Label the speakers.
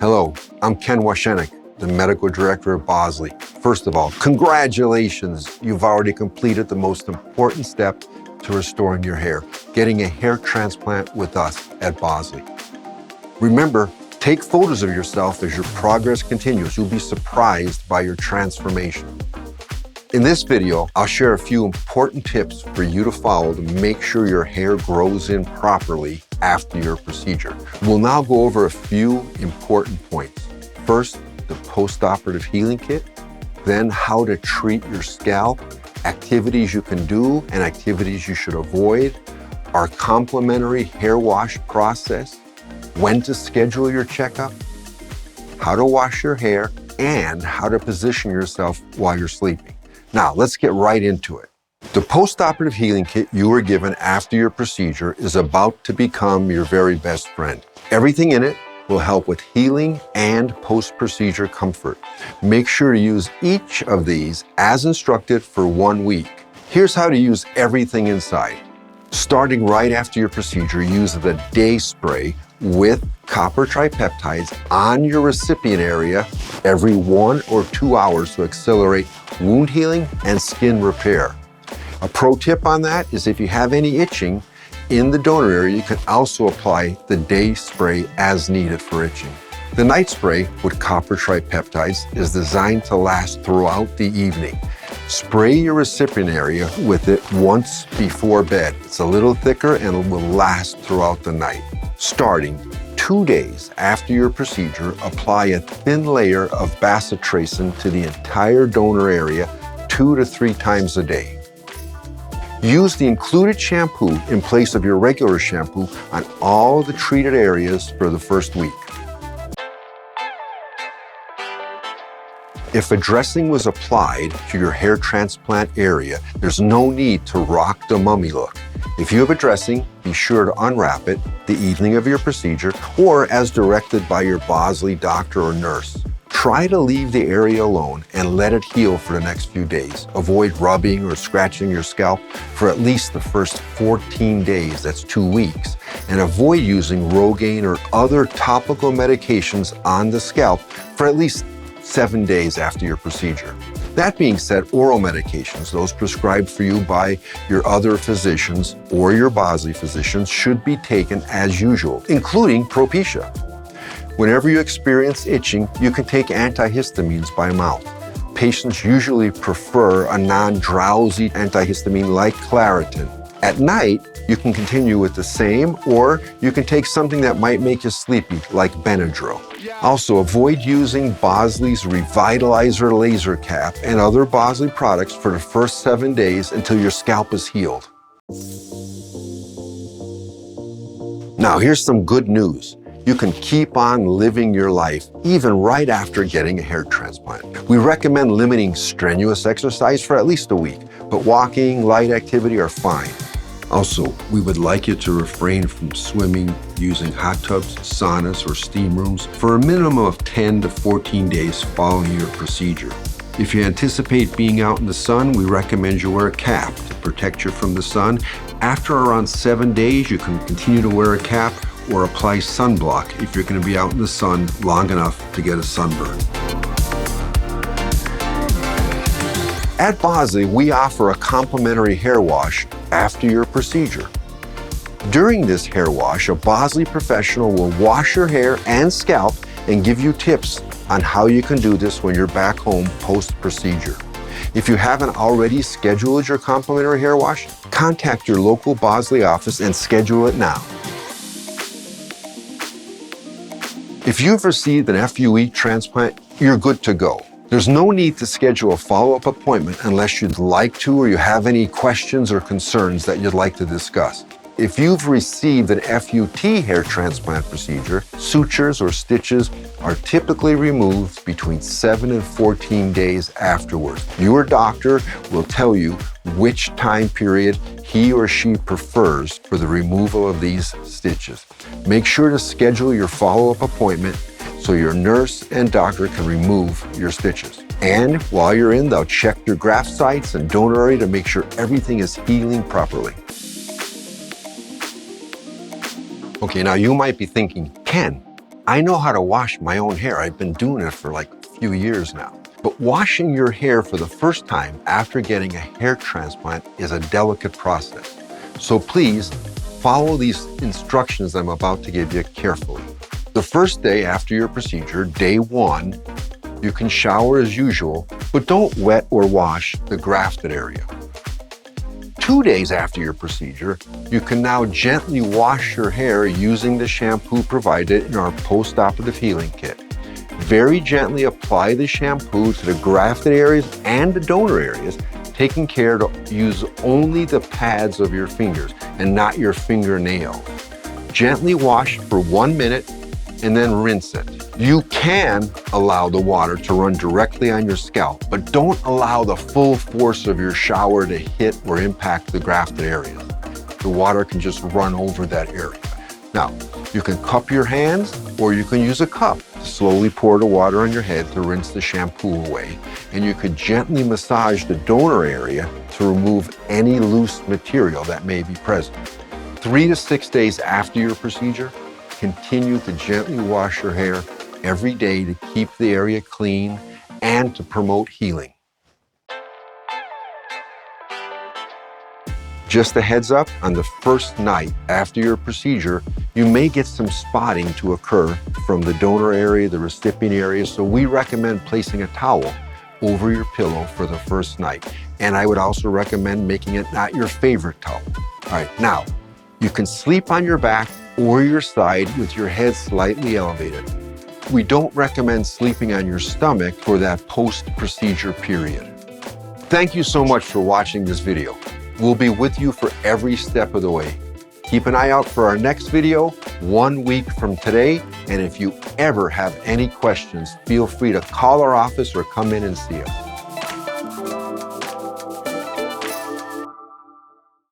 Speaker 1: Hello, I'm Ken Washenik, the Medical Director of Bosley. First of all, congratulations. You've already completed the most important step to restoring your hair, getting a hair transplant with us at Bosley. Remember, take photos of yourself as your progress continues. You'll be surprised by your transformation. In this video, I'll share a few important tips for you to follow to make sure your hair grows in properly after your procedure. We'll now go over a few important points. First, the post-operative healing kit, then how to treat your scalp, activities you can do and activities you should avoid, our complimentary hair wash process, when to schedule your checkup, how to wash your hair, and how to position yourself while you're sleeping. Now, let's get right into it. The post-operative healing kit you were given after your procedure is about to become your very best friend. Everything in it will help with healing and post-procedure comfort. Make sure to use each of these as instructed for 1 week. Here's how to use everything inside. Starting right after your procedure, use the day spray with copper tripeptides on your recipient area every 1 or 2 hours to accelerate wound healing and skin repair. A pro tip on that is if you have any itching in the donor area, you can also apply the day spray as needed for itching. The night spray with copper tripeptides is designed to last throughout the evening. Spray your recipient area with it once before bed. It's a little thicker and it will last throughout the night. Starting 2 days after your procedure, apply a thin layer of bacitracin to the entire donor area 2 to 3 times a day. Use the included shampoo in place of your regular shampoo on all the treated areas for the first week. If a dressing was applied to your hair transplant area, there's no need to rock the mummy look. If you have a dressing, be sure to unwrap it the evening of your procedure or as directed by your Bosley doctor or nurse. Try to leave the area alone and let it heal for the next few days. Avoid rubbing or scratching your scalp for at least the first 14 days, that's 2 weeks, and avoid using Rogaine or other topical medications on the scalp for at least 7 days after your procedure. That being said, oral medications, those prescribed for you by your other physicians or your Bosley physicians, should be taken as usual, including Propecia. Whenever you experience itching, you can take antihistamines by mouth. Patients usually prefer a non-drowsy antihistamine like Claritin. At night, you can continue with the same, or you can take something that might make you sleepy, like Benadryl. Also, avoid using Bosley's Revitalizer laser cap and other Bosley products for the first 7 days until your scalp is healed. Now, here's some good news. You can keep on living your life even right after getting a hair transplant. We recommend limiting strenuous exercise for at least a week, but walking, light activity are fine. Also, we would like you to refrain from swimming, using hot tubs, saunas, or steam rooms for a minimum of 10 to 14 days following your procedure. If you anticipate being out in the sun, we recommend you wear a cap to protect you from the sun. After around 7 days, you can continue to wear a cap or apply sunblock if you're going to be out in the sun long enough to get a sunburn. At Bosley, we offer a complimentary hair wash after your procedure. During this hair wash, a Bosley professional will wash your hair and scalp and give you tips on how you can do this when you're back home post-procedure. If you haven't already scheduled your complimentary hair wash, contact your local Bosley office and schedule it now. If you've received an FUE transplant, you're good to go. There's no need to schedule a follow-up appointment unless you'd like to or you have any questions or concerns that you'd like to discuss. If you've received an FUT hair transplant procedure, sutures or stitches are typically removed between 7 and 14 days afterwards. Your doctor will tell you which time period he or she prefers for the removal of these stitches. Make sure to schedule your follow-up appointment so your nurse and doctor can remove your stitches. And while you're in, they'll check your graft sites and donor area to make sure everything is healing properly. Okay, now you might be thinking, Ken, I know how to wash my own hair. I've been doing it for like a few years now. But washing your hair for the first time after getting a hair transplant is a delicate process. So please follow these instructions I'm about to give you carefully. The first day after your procedure, day 1, you can shower as usual, but don't wet or wash the grafted area. 2 days after your procedure, you can now gently wash your hair using the shampoo provided in our post-operative healing kit. Very gently apply the shampoo to the grafted areas and the donor areas, taking care to use only the pads of your fingers and not your fingernail. Gently wash for 1 minute and then rinse it. You can allow the water to run directly on your scalp, but don't allow the full force of your shower to hit or impact the grafted area. The water can just run over that area. Now, you can cup your hands or you can use a cup to slowly pour the water on your head to rinse the shampoo away. And you could gently massage the donor area to remove any loose material that may be present. 3 to 6 days after your procedure, continue to gently wash your hair every day to keep the area clean and to promote healing. Just a heads up, on the first night after your procedure, you may get some spotting to occur from the donor area, the recipient area, so we recommend placing a towel over your pillow for the first night. And I would also recommend making it not your favorite towel. All right, now, you can sleep on your back or your side with your head slightly elevated. We don't recommend sleeping on your stomach for that post-procedure period. Thank you so much for watching this video. We'll be with you for every step of the way. Keep an eye out for our next video 1 week from today. And if you ever have any questions, feel free to call our office or come in and see us.